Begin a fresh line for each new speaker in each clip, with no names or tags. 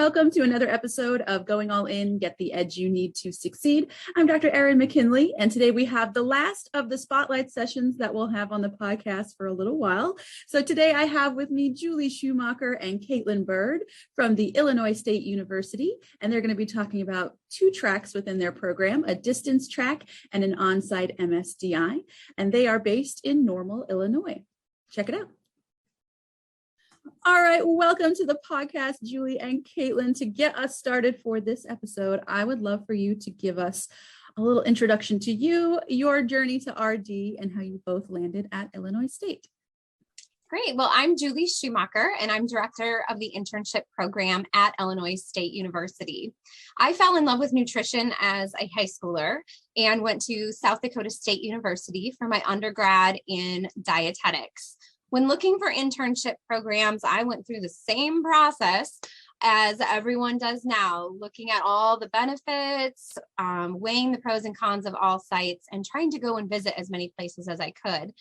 welcome to another episode of Going All In, Get the Edge You Need to Succeed. I'm Dr. Erin McKinley, and today we have the last of the spotlight sessions that we'll have on the podcast for a little while. So today I have with me Julie Schumacher and Kaitlin Byrd from the Illinois State University, and they're going to be talking about two tracks within their program, a distance track and an on-site MSDI, and they are based in Normal, Illinois. Check it out. All right, welcome to the podcast, Julie and Kaitlin. To get us started for this episode, I would love for you to give us a little introduction to you, your journey to RD, and how you both landed at Illinois State.
Great. Well, I'm Julie Schumacher, and I'm director of the internship program at Illinois State University. I fell in love with nutrition as a high schooler and went to South Dakota State University for my undergrad in dietetics. When looking for internship programs, I went through the same process as everyone does now, looking at all the benefits, weighing the pros and cons of all sites, and trying to go and visit as many places as I could.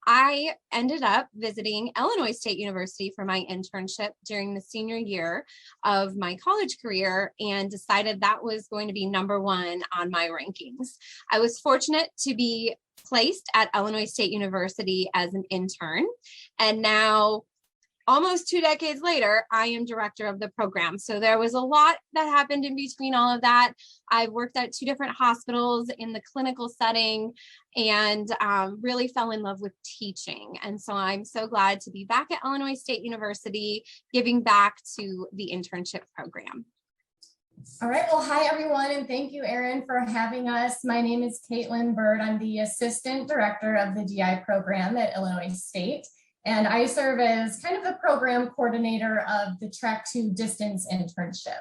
I ended up visiting Illinois State University for my internship during the senior year of my college career and decided that was going to be number one on my rankings. I was fortunate to be placed at Illinois State University as an intern, and now almost 2 decades later, I am director of the program. So there was a lot that happened in between all of that. I've worked at 2 different hospitals in the clinical setting and really fell in love with teaching. And so I'm so glad to be back at Illinois State University, giving back to the internship program.
All right. Well, hi, everyone. And thank you, Erin, for having us. My name is Kaitlin Byrd. I'm the assistant director of the DI program at Illinois State. And I serve as kind of the program coordinator of the Track 2 distance internship.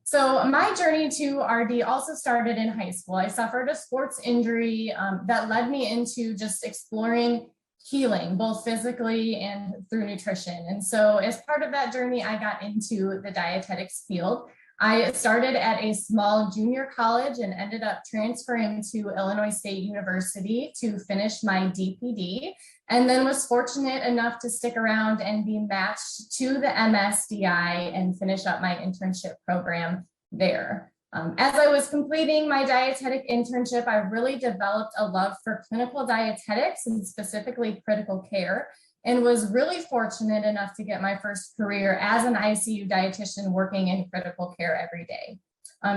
So my journey to RD also started in high school. I suffered a sports injury that led me into just exploring healing, both physically and through nutrition. And so as part of that journey, I got into the dietetics field. I started at a small junior college and ended up transferring to Illinois State University to finish my DPD, and then was fortunate enough to stick around and be matched to the MSDI and finish up my internship program there. As I was completing my dietetic internship, I really developed a love for clinical dietetics and specifically critical care, and was really fortunate enough to get my first career as an ICU dietitian working in critical care every day.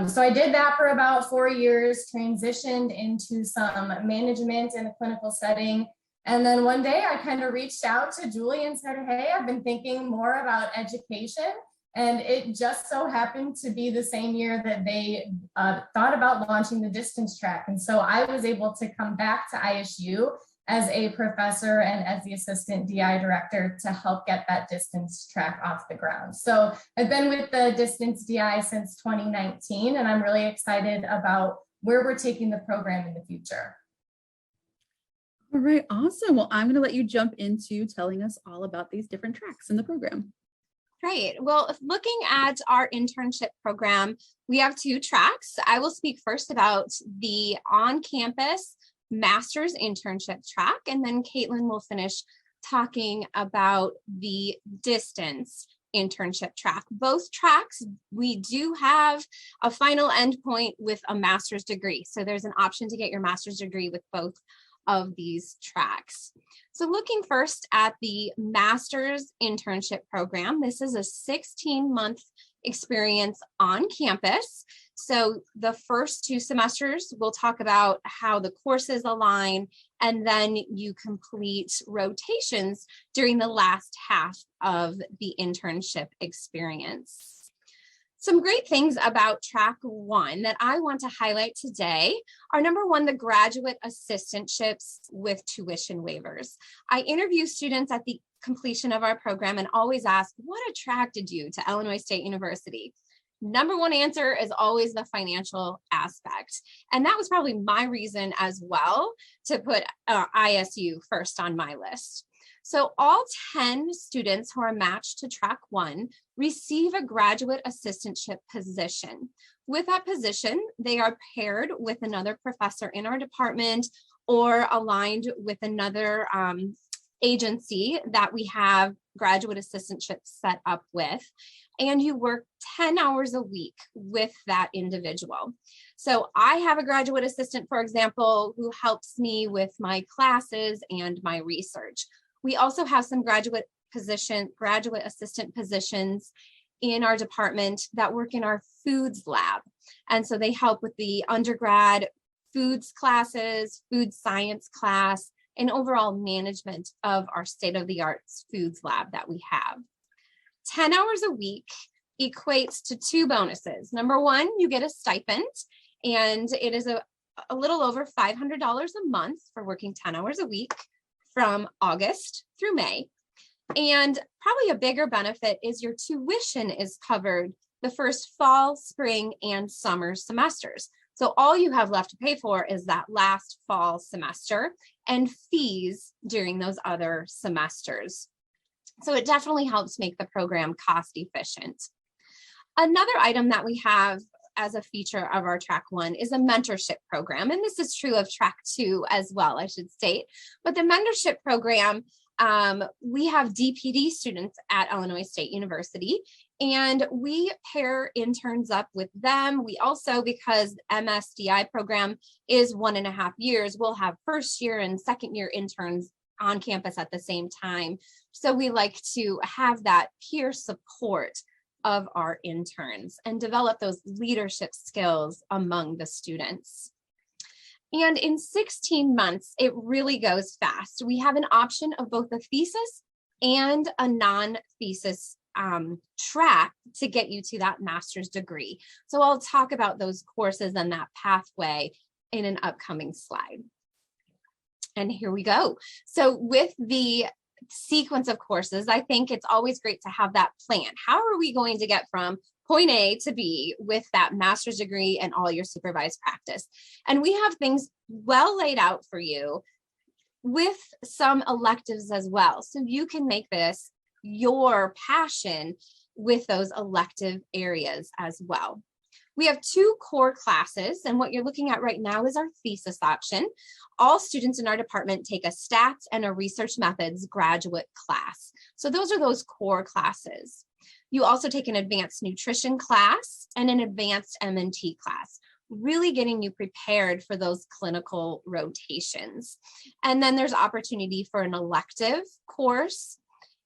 So I did that for about 4 years, transitioned into some management in a clinical setting. And then one day I kind of reached out to Julie and said, hey, I've been thinking more about education. And it just so happened to be the same year that they thought about launching the distance track. And so I was able to come back to ISU as a professor and as the assistant DI director to help get that distance track off the ground. So I've been with the distance DI since 2019, and I'm really excited about where we're taking the program in the future.
All right, awesome. Well, I'm going to let you jump into telling us all about these different tracks in the program.
Great. Well, looking at our internship program, we have 2 tracks. I will speak first about the on-campus master's internship track, and then Kaitlin will finish talking about the distance internship track. Both tracks, we do have a final endpoint with a master's degree. So there's an option to get your master's degree with both of these tracks. So looking first at the master's internship program, this is a 16-month experience on campus. So the first 2 semesters, we'll talk about how the courses align, and then you complete rotations during the last half of the internship experience. Some great things about track 1 that I want to highlight today are, number 1, the graduate assistantships with tuition waivers. I interview students at the completion of our program and always ask, what attracted you to Illinois State University? Number 1 answer is always the financial aspect. And that was probably my reason as well to put ISU first on my list. So all 10 students who are matched to track 1 receive a graduate assistantship position. With that position, they are paired with another professor in our department or aligned with another agency that we have graduate assistantships set up with. and you work 10 hours a week with that individual. So I have a graduate assistant, for example, who helps me with my classes and my research. We also have some graduate assistant positions in our department that work in our foods lab. And so they help with the undergrad foods classes, food science class, and overall management of our state-of-the-art foods lab that we have. 10 hours a week equates to 2 bonuses. Number one, you get a stipend, and it is a little over $500 a month for working 10 hours a week from August through May. And probably a bigger benefit is your tuition is covered the first fall, spring, and summer semesters. So all you have left to pay for is that last fall semester and fees during those other semesters. So it definitely helps make the program cost efficient. Another item that we have as a feature of our Track 1 is a mentorship program. And this is true of Track 2 as well, I should state. But the mentorship program, we have DPD students at Illinois State University, and we pair interns up with them. We also, because MSDI program is 1.5 years, we'll have first year and second year interns on campus at the same time. So we like to have that peer support of our interns and develop those leadership skills among the students. And in 16 months, it really goes fast. We have an option of both a thesis and a non-thesis track to get you to that master's degree. So I'll talk about those courses and that pathway in an upcoming slide. And here we go. So with the sequence of courses, I think it's always great to have that plan. How are we going to get from point A to B with that master's degree and all your supervised practice? And we have things well laid out for you with some electives as well. So you can make this your passion with those elective areas as well. We have 2 core classes, and what you're looking at right now is our thesis option. All students in our department take a stats and a research methods graduate class. So those are those core classes. You also take an advanced nutrition class and an advanced M&T class, really getting you prepared for those clinical rotations. And then there's opportunity for an elective course.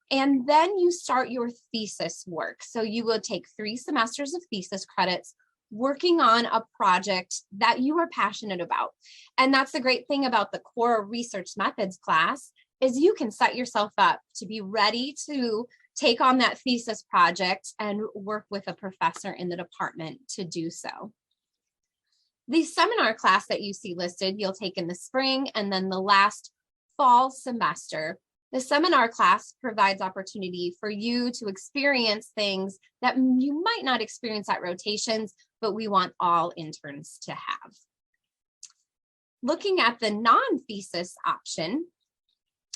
And then you start your thesis work. So you will take 3 semesters of thesis credits working on a project that you are passionate about. And that's the great thing about the core research methods class is you can set yourself up to be ready to take on that thesis project and work with a professor in the department to do so. The seminar class that you see listed, you'll take in the spring and then the last fall semester. The seminar class provides opportunity for you to experience things that you might not experience at rotations, but we want all interns to have. Looking at the non-thesis option,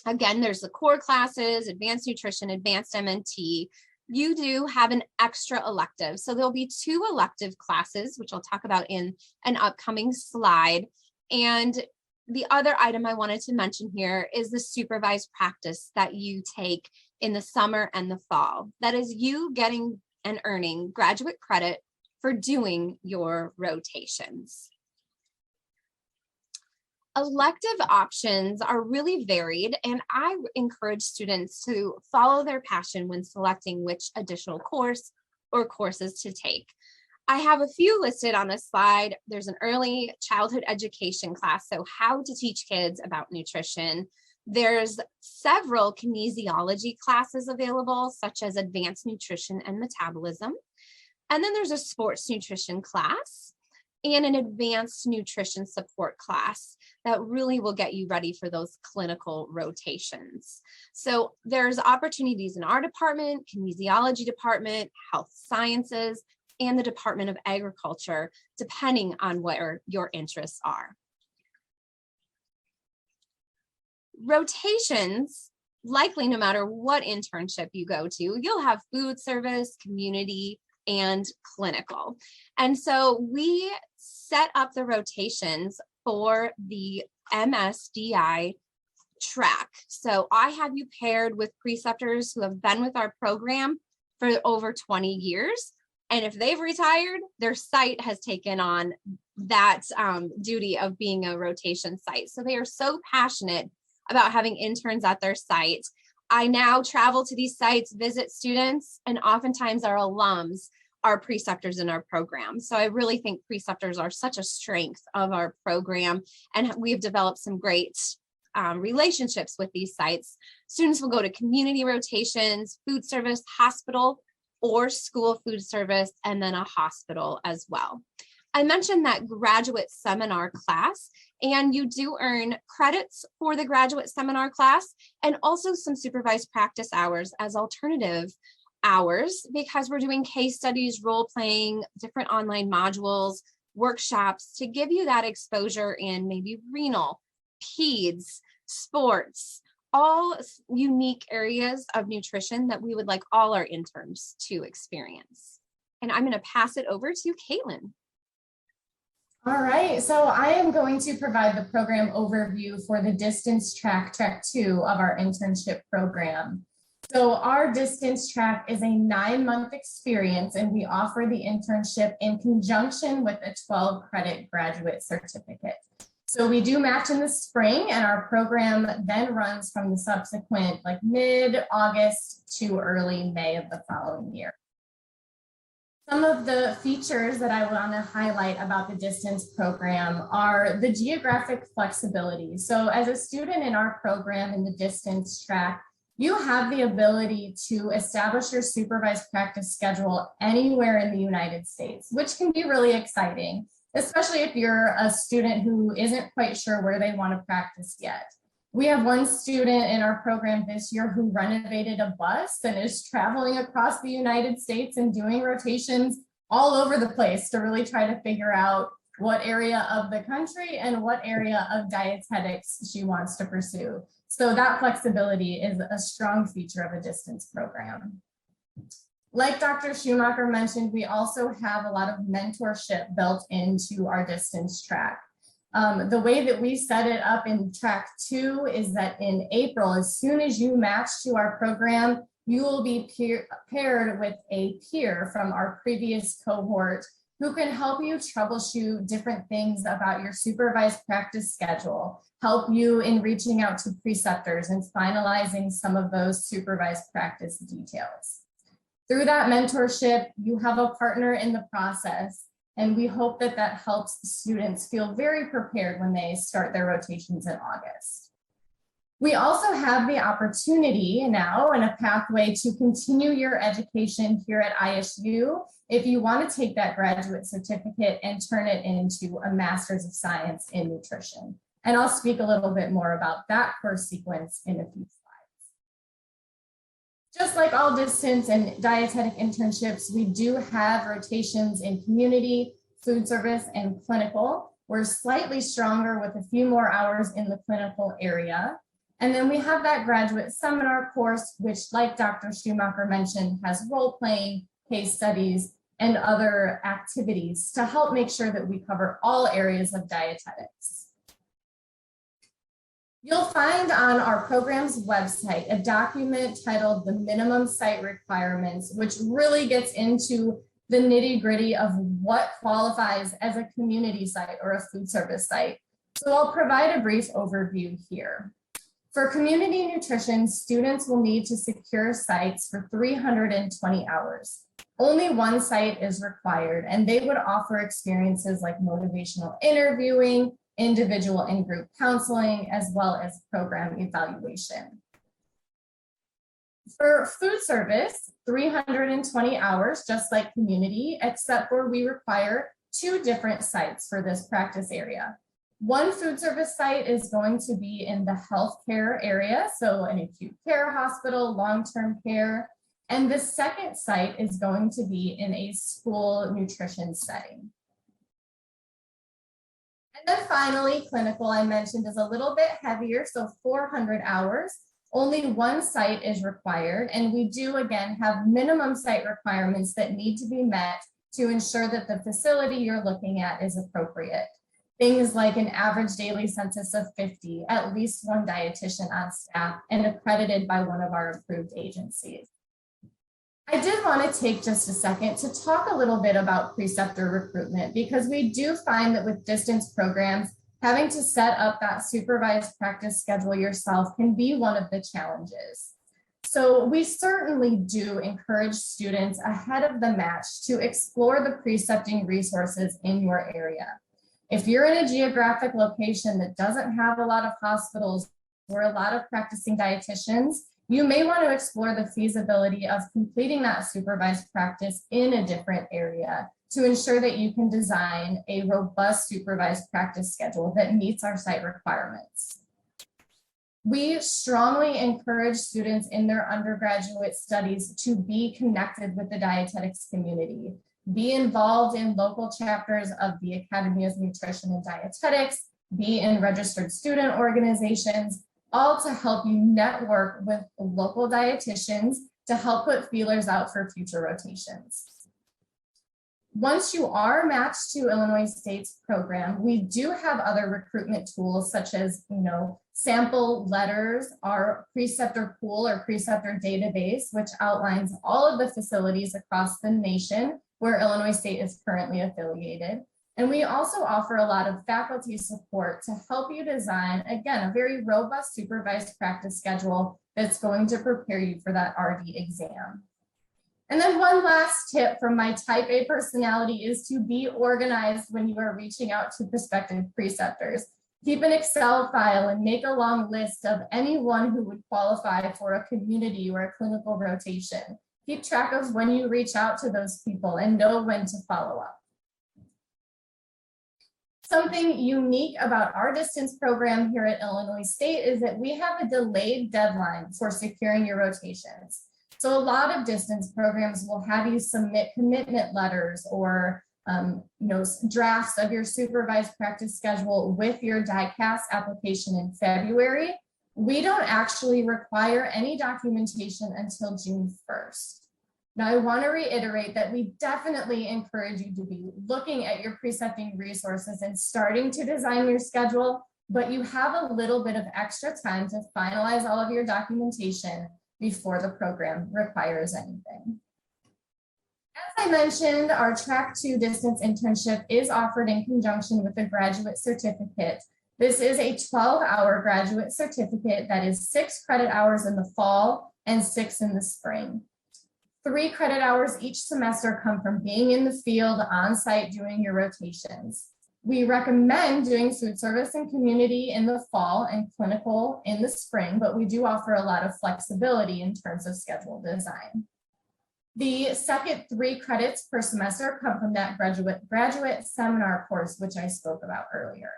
again, there's the core classes, advanced nutrition, advanced M&T. You do have an extra elective. So there'll be 2 elective classes, which I'll talk about in an upcoming slide. And the other item I wanted to mention here is the supervised practice that you take in the summer and the fall. That is you getting and earning graduate credit for doing your rotations. Elective options are really varied, and I encourage students to follow their passion when selecting which additional course or courses to take. I have a few listed on this slide. There's an early childhood education class, so how to teach kids about nutrition. There's several kinesiology classes available, such as advanced nutrition and metabolism. And then there's a sports nutrition class and an advanced nutrition support class that really will get you ready for those clinical rotations. So there's opportunities in our department, kinesiology department, health sciences, and the Department of Agriculture, depending on where your interests are. Rotations, likely no matter what internship you go to, you'll have food service, community, and clinical. And so we set up the rotations for the MSDI track. So I have you paired with preceptors who have been with our program for over 20 years. And if they've retired, their site has taken on that duty of being a rotation site. So they are so passionate about having interns at their site. I now travel to these sites, visit students, and oftentimes our alums are preceptors in our program. So I really think preceptors are such a strength of our program, and we've developed some great relationships with these sites. Students will go to community rotations, food service, hospital, or school food service, and then a hospital as well. I mentioned that graduate seminar class, and you do earn credits for the graduate seminar class and also some supervised practice hours as alternative hours, because we're doing case studies, role playing, different online modules, workshops to give you that exposure in maybe renal, peds, sports, all unique areas of nutrition that we would like all our interns to experience. And I'm going to pass it over to Kaitlin.
All right, so I am going to provide the program overview for the distance track 2 of our internship program. So our distance track is a 9-month experience, and we offer the internship in conjunction with a 12-credit graduate certificate. So we do match in the spring, and our program then runs from the subsequent mid-August to early May of the following year. Some of the features that I want to highlight about the distance program are the geographic flexibility. So as a student in our program in the distance track, you have the ability to establish your supervised practice schedule anywhere in the United States, which can be really exciting, especially if you're a student who isn't quite sure where they want to practice yet. We have one student in our program this year who renovated a bus and is traveling across the United States and doing rotations all over the place to really try to figure out what area of the country and what area of dietetics she wants to pursue. So that flexibility is a strong feature of a distance program. Like Dr. Schumacher mentioned, we also have a lot of mentorship built into our distance track. The way that we set it up in track 2 is that in April, as soon as you match to our program, you will be paired with a peer from our previous cohort who can help you troubleshoot different things about your supervised practice schedule, help you in reaching out to preceptors and finalizing some of those supervised practice details. Through that mentorship, you have a partner in the process, and we hope that that helps students feel very prepared when they start their rotations in August. We also have the opportunity now and a pathway to continue your education here at ISU if you want to take that graduate certificate and turn it into a Master's of Science in Nutrition. And I'll speak a little bit more about that course sequence in a few slides. Just like all distance and dietetic internships, we do have rotations in community, food service, and clinical. We're slightly stronger with a few more hours in the clinical area. And then we have that graduate seminar course, which, like Dr. Schumacher mentioned, has role-playing, case studies, and other activities to help make sure that we cover all areas of dietetics. You'll find on our program's website a document titled The Minimum Site Requirements, which really gets into the nitty-gritty of what qualifies as a community site or a food service site. So I'll provide a brief overview here. For community nutrition, students will need to secure sites for 320 hours. Only one site is required, and they would offer experiences like motivational interviewing, individual and group counseling, as well as program evaluation. For food service, 320 hours, just like community, except for we require 2 different sites for this practice area. One food service site is going to be in the healthcare area, so an acute care hospital, long-term care, and the second site is going to be in a school nutrition setting. And then finally, clinical, I mentioned, is a little bit heavier, so 400 hours. Only one site is required, and we do, again, have minimum site requirements that need to be met to ensure that the facility you're looking at is appropriate. Things like an average daily census of 50, at least one dietitian on staff, and accredited by one of our approved agencies. I did want to take just a second to talk a little bit about preceptor recruitment, because we do find that with distance programs, having to set up that supervised practice schedule yourself can be one of the challenges. So we certainly do encourage students ahead of the match to explore the precepting resources in your area. If you're in a geographic location that doesn't have a lot of hospitals or a lot of practicing dietitians, you may want to explore the feasibility of completing that supervised practice in a different area to ensure that you can design a robust supervised practice schedule that meets our site requirements. We strongly encourage students in their undergraduate studies to be connected with the dietetics community, be involved in local chapters of the Academy of Nutrition and Dietetics, be in registered student organizations, all to help you network with local dietitians to help put feelers out for future rotations. Once you are matched to Illinois State's program, we do have other recruitment tools such as, sample letters, our preceptor pool or preceptor database, which outlines all of the facilities across the nation where Illinois State is currently affiliated. And we also offer a lot of faculty support to help you design, again, a very robust supervised practice schedule that's going to prepare you for that RD exam. And then one last tip from my type A personality is to be organized when you are reaching out to prospective preceptors. Keep an Excel file and make a long list of anyone who would qualify for a community or a clinical rotation. Keep track of when you reach out to those people and know when to follow up. Something unique about our distance program here at Illinois State is that we have a delayed deadline for securing your rotations. So a lot of distance programs will have you submit commitment letters or drafts of your supervised practice schedule with your DICAS application in February. We don't actually require any documentation until June 1st. Now, I want to reiterate that we definitely encourage you to be looking at your precepting resources and starting to design your schedule, but you have a little bit of extra time to finalize all of your documentation before the program requires anything. As I mentioned, our Track 2 distance internship is offered in conjunction with a graduate certificate. This is a 12-hour graduate certificate that is 6 credit hours in the fall and 6 in the spring. 3 credit hours each semester come from being in the field on site doing your rotations. We recommend doing food service and community in the fall and clinical in the spring, but we do offer a lot of flexibility in terms of schedule design. The second 3 credits per semester come from that graduate seminar course, which I spoke about earlier.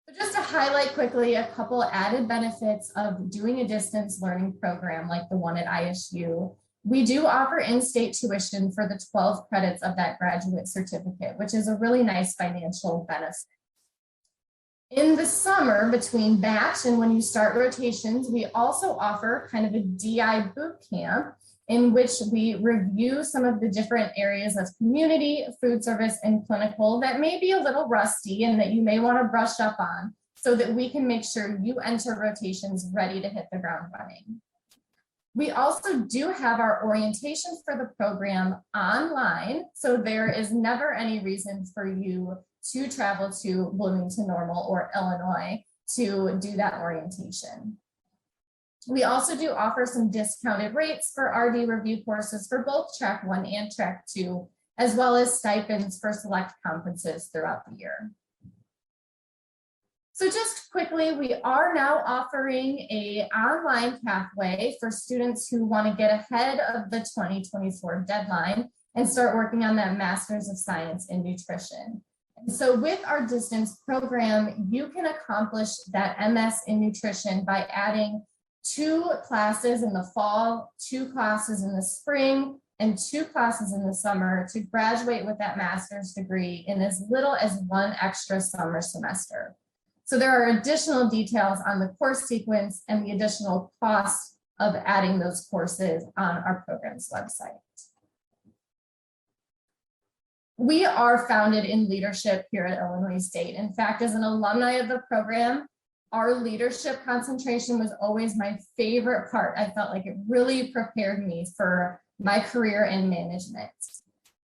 So just to highlight quickly a couple added benefits of doing a distance learning program like the one at ISU, we do offer in-state tuition for the 12 credits of that graduate certificate, which is a really nice financial benefit. In the summer between batch and when you start rotations, we also offer kind of a DI boot camp in which we review some of the different areas of community, food service, and clinical that may be a little rusty and that you may want to brush up on so that we can make sure you enter rotations ready to hit the ground running. We also do have our orientation for the program online, so there is never any reason for you to travel to Bloomington Normal or Illinois to do that orientation. We also do offer some discounted rates for RD review courses for both Track 1 and Track 2, as well as stipends for select conferences throughout the year. So just quickly, we are now offering an online pathway for students who want to get ahead of the 2024 deadline and start working on that Master's of Science in Nutrition. And so with our distance program, you can accomplish that MS in nutrition by adding 2 classes in the fall, 2 classes in the spring, and 2 classes in the summer to graduate with that master's degree in as little as 1 extra summer semester. So there are additional details on the course sequence and the additional cost of adding those courses on our program's website. We are founded in leadership here at Illinois State. In fact, as an alumni of the program, Our leadership concentration was always my favorite part. I felt like it really prepared me for my career in management.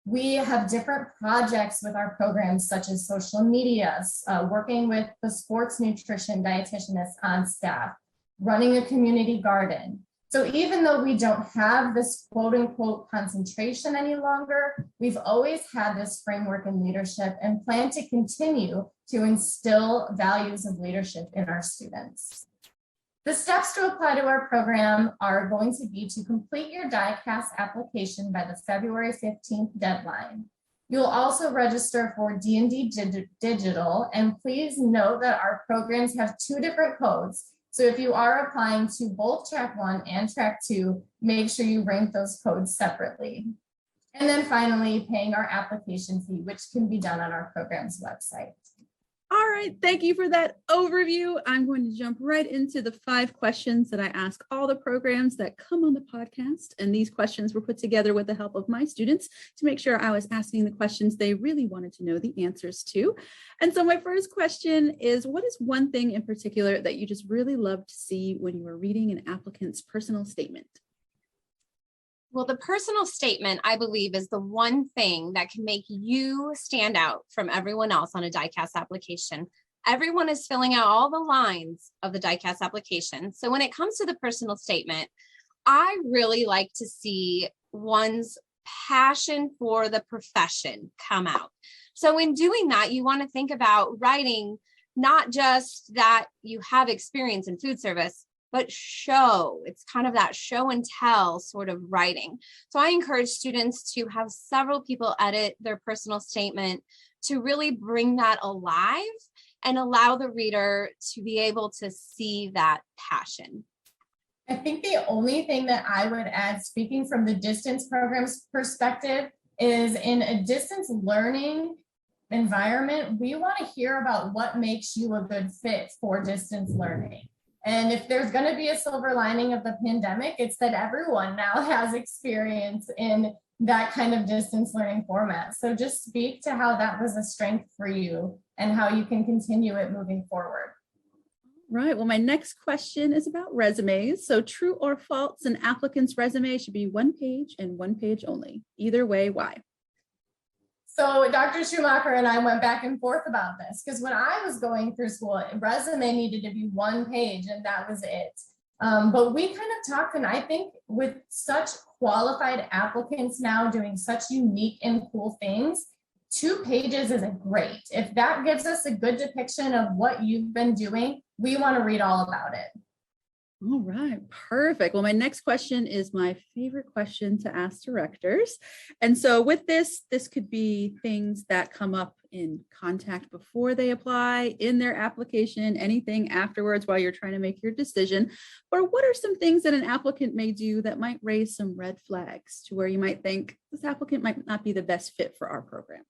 We have different projects with our programs, such as social media, working with the sports nutrition dietitianist on staff, running a community garden. So even though we don't have this quote unquote concentration any longer, we've always had this framework in leadership and plan to continue to instill values of leadership in our students. The steps to apply to our program are going to be to complete your DICAS application by the February 15th deadline. You'll also register for D&D Digital, and please note that our programs have 2 different codes. So if you are applying to both track 1 and track 2, make sure you rank those codes separately. And then finally, paying our application fee, which can be done on our program's website.
All right, thank you for that overview. I'm going to jump right into the 5 questions that I ask all the programs that come on the podcast. And these questions were put together with the help of my students to make sure I was asking the questions they really wanted to know the answers to. And so my first question is, what is one thing in particular that you just really love to see when you are reading an applicant's personal statement?
Well, the personal statement, I believe, is the one thing that can make you stand out from everyone else on a DICAS application. Everyone is filling out all the lines of the DICAS application. So when it comes to the personal statement, I really like to see one's passion for the profession come out. So in doing that, you want to think about writing not just that you have experience in food service, but show. It's kind of that show and tell sort of writing. So I encourage students to have several people edit their personal statement to really bring that alive and allow the reader to be able to see that passion.
I think the only thing that I would add, speaking from the distance program's perspective, is in a distance learning environment, we want to hear about what makes you a good fit for distance learning. And if there's going to be a silver lining of the pandemic, it's that everyone now has experience in that kind of distance learning format. So just speak to how that was a strength for you and how you can continue it moving forward.
Right. Well, my next question is about resumes. So true or false, an applicant's resume should be 1 page and 1 page only. Either way, why?
So Dr. Schumacher and I went back and forth about this because when I was going through school, a resume needed to be 1 page and that was it. But we kind of talked, and I think with such qualified applicants now doing such unique and cool things, 2 pages is great. If that gives us a good depiction of what you've been doing, we want to read all about it.
All right, perfect. Well, my next question is my favorite question to ask directors. And so with this could be things that come up in contact before they apply, in their application, anything afterwards while you're trying to make your decision. Or what are some things that an applicant may do that might raise some red flags to where you might think this applicant might not be the best fit for our program?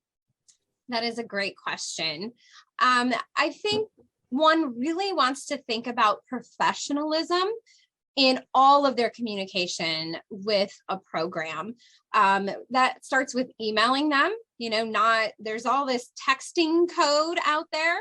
That is a great question. I think one really wants to think about professionalism in all of their communication with a program. That starts with emailing them, there's all this texting code out there.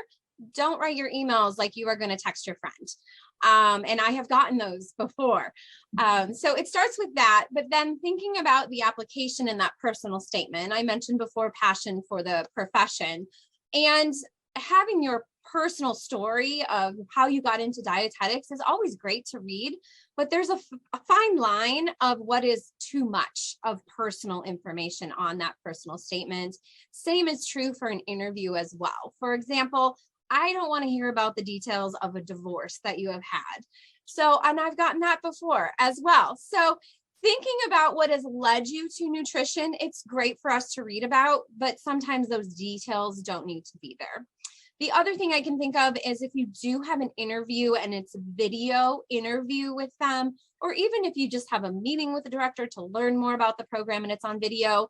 Don't write your emails like you are going to text your friend. And I have gotten those before. So it starts with that, but then thinking about the application and that personal statement. I mentioned before passion for the profession, and having your personal story of how you got into dietetics is always great to read, but there's a fine line of what is too much of personal information on that personal statement. Same is true for an interview as well. For example, I don't want to hear about the details of a divorce that you have had. So, and I've gotten that before as well. So thinking about what has led you to nutrition, it's great for us to read about, but sometimes those details don't need to be there. The other thing I can think of is if you do have an interview and it's a video interview with them, or even if you just have a meeting with the director to learn more about the program and it's on video,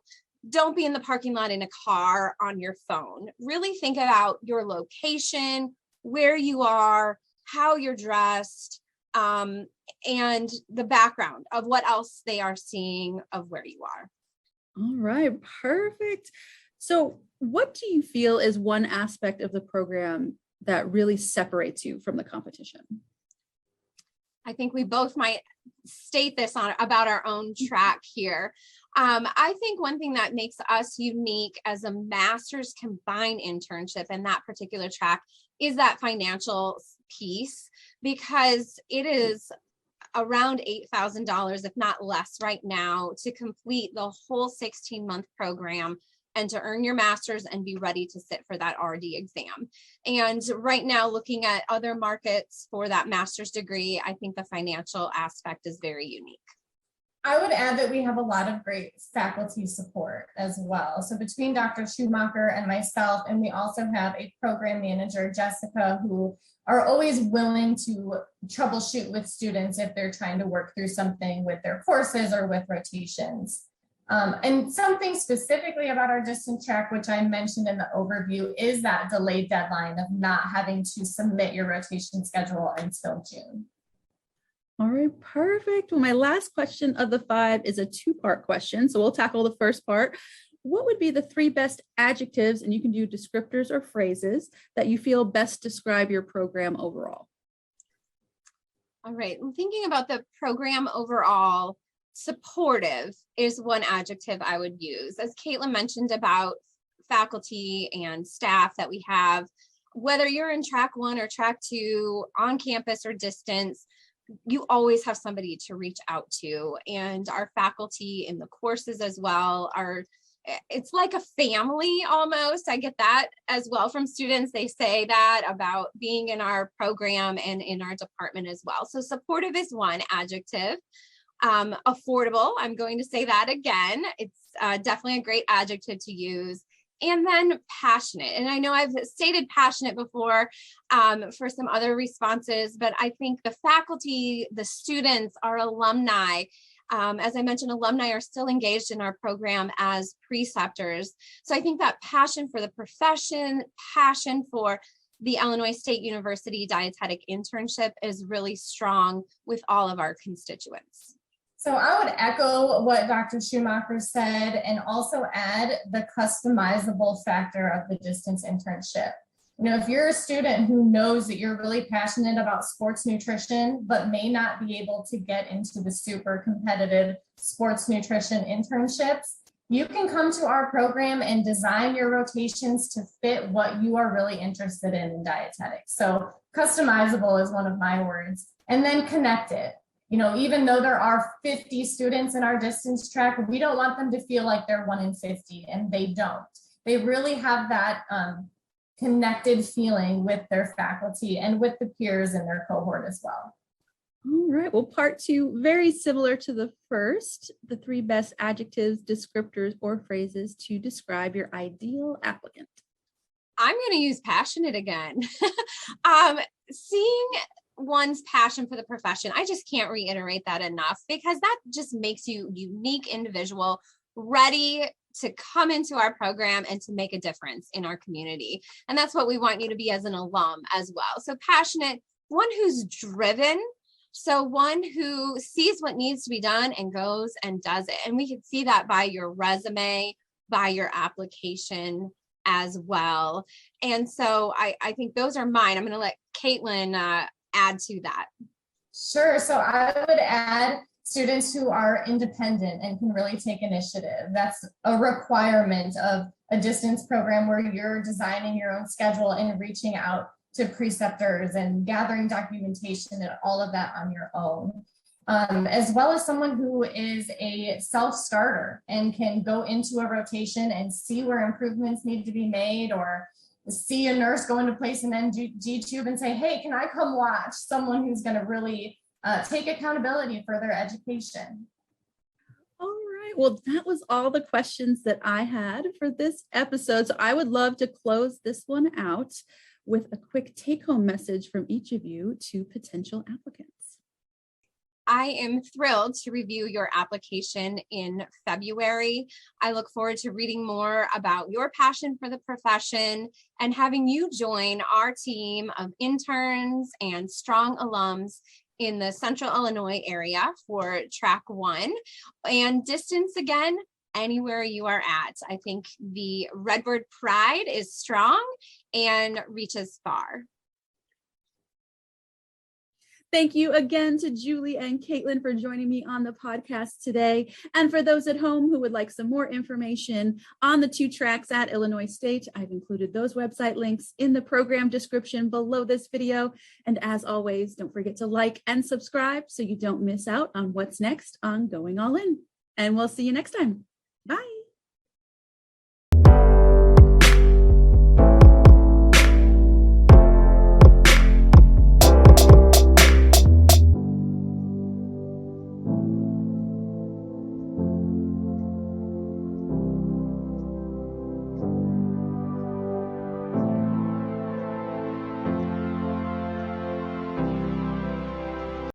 don't be in the parking lot in a car on your phone. Really think about your location, where you are, how you're dressed, and the background of what else they are seeing of where you are.
All right, perfect. So what do you feel is one aspect of the program that really separates you from the competition?
I think we both might state this about our own track here. I think one thing that makes us unique as a master's combined internship in that particular track is that financial piece, because it is around $8,000, if not less right now, to complete the whole 16-month program and to earn your master's and be ready to sit for that RD exam. And right now, looking at other markets for that master's degree, I think the financial aspect is very unique.
I would add that we have a lot of great faculty support as well. So between Dr. Schumacher and myself, and we also have a program manager, Jessica, who are always willing to troubleshoot with students if they're trying to work through something with their courses or with rotations. And something specifically about our distance track, which I mentioned in the overview, is that delayed deadline of not having to submit your rotation schedule until June.
All right, perfect. Well, my last question of the 5 is a 2-part question. So we'll tackle the first part. What would be the 3 best adjectives, and you can do descriptors or phrases, that you feel best describe your program overall?
All right, I'm thinking about the program overall. Supportive is one adjective I would use. As Kaitlin mentioned about faculty and staff that we have, whether you're in track 1 or track 2, on campus or distance, you always have somebody to reach out to. And our faculty in the courses as well it's like a family almost. I get that as well from students. They say that about being in our program and in our department as well. So supportive is one adjective. Affordable, I'm going to say that again. It's definitely a great adjective to use. And then passionate. And I know I've stated passionate before for some other responses, but I think the faculty, the students, our alumni, as I mentioned, alumni are still engaged in our program as preceptors. So I think that passion for the profession, passion for the Illinois State University Dietetic Internship is really strong with all of our constituents.
So I would echo what Dr. Schumacher said and also add the customizable factor of the distance internship. You know, if you're a student who knows that you're really passionate about sports nutrition, but may not be able to get into the super competitive sports nutrition internships, you can come to our program and design your rotations to fit what you are really interested in dietetics. So customizable is one of my words. And then connected. You know, even though there are 50 students in our distance track, we don't want them to feel like they're 1 in 50, and they don't. They really have that connected feeling with their faculty and with the peers in their cohort as well.
All right, well, part 2, very similar to the first, the 3 best adjectives, descriptors, or phrases to describe your ideal applicant.
I'm going to use passionate again. Seeing one's passion for the profession, I just can't reiterate that enough, because that just makes you a unique individual, ready to come into our program and to make a difference in our community. And that's what we want you to be as an alum as well. So passionate, one who's driven, so one who sees what needs to be done and goes and does it. And we can see that by your resume, by your application as well. And so I think those are mine. I'm going to let Kaitlin add to that.
Sure. So I would add students who are independent and can really take initiative. That's a requirement of a distance program where you're designing your own schedule and reaching out to preceptors and gathering documentation and all of that on your own. As well as someone who is a self-starter and can go into a rotation and see where improvements need to be made, or see a nurse go into place and then G-tube and say, hey, can I come watch? Someone who's going to really take accountability for their education.
All right, well, that was all the questions that I had for this episode. So I would love to close this one out with a quick take-home message from each of you to potential applicants.
I am thrilled to review your application in February. I look forward to reading more about your passion for the profession and having you join our team of interns and strong alums in the Central Illinois area for track 1, and distance again, anywhere you are at. I think the Redbird pride is strong, and reaches far.
Thank you again to Julie and Kaitlin for joining me on the podcast today. And for those at home who would like some more information on the 2 tracks at Illinois State, I've included those website links in the program description below this video. And as always, don't forget to like and subscribe so you don't miss out on what's next on Going All In. And we'll see you next time. Bye.